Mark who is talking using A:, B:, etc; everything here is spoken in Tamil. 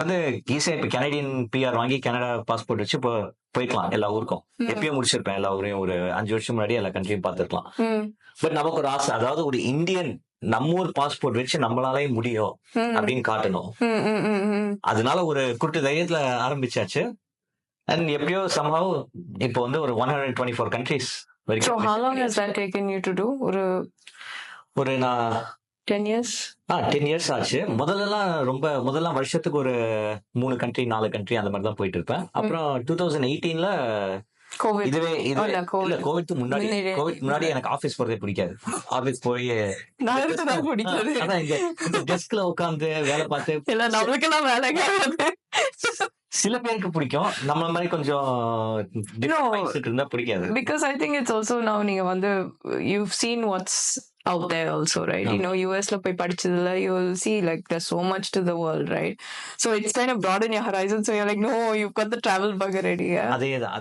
A: வந்து ஈஸியா இப்ப கனடியன் பிஆர் வாங்கி கனடா பாஸ்போர்ட் வச்சு இப்போ போய்க்கலாம் எல்லா ஊருக்கும். எப்பயும் முடிச்சிருப்பேன் எல்லா ஊரையும். ஒரு 5 வருஷம் முன்னாடி எல்லா கண்ட்ரியும் பார்த்திருக்கலாம். பட் நமக்கு ஒரு ஆசை, அதாவது ஒரு இந்தியன் நம்ம ஊர் பாஸ்போர்ட் வச்சு நம்மளாலே முடியும் அப்படின்னு காட்டணும். அதனால ஒரு குருட்டு தைரியத்துல ஆரம்பிச்சாச்சு. அண்ட் எப்படியோ somehow இப்போ வந்து ஒரு 124 countries
B: So how
A: வரைக்கும்
B: long has that taken you to do?
A: ஒரு நான்
B: 10 years?
A: 10 இயர்ஸ் ஆச்சு. முதல்லாம் வருஷத்துக்கு ஒரு 3 கண்ட்ரி 4 கண்ட்ரி அந்த மாதிரி தான் போயிட்டு இருப்பேன். அப்புறம் 2018ல
B: COVID.
A: இதுவே
B: இல்ல,
A: இல்ல
B: COVID.
A: கோவிட் முன்னாடி எனக்கு ஆபீஸ் போறதே பிடிக்காது. ஆபீஸ் போய்
B: எனக்கு தான் பிடிக்காது.
A: அதான் இந்த டெஸ்க்ல உட்கார்ந்து வேலை பார்த்து
B: இல்ல, நம்மளுக்கெல்லாம் வேலை கிடையாது.
A: சில பேருக்கு பிடிக்கும். நம்ம மாதிரி கொஞ்சம்
B: No,
A: இருந்தா பிடிக்காது.
B: because I think it's also now நீங்க வந்து you've seen what's out there also, right? You know, US ல போய் படிச்சதுல you'll see like there's so much to the world, right? So it's kind of broaden your horizon, so you're like, no, you've got the travel bug already. Yeah?
A: அதேதான்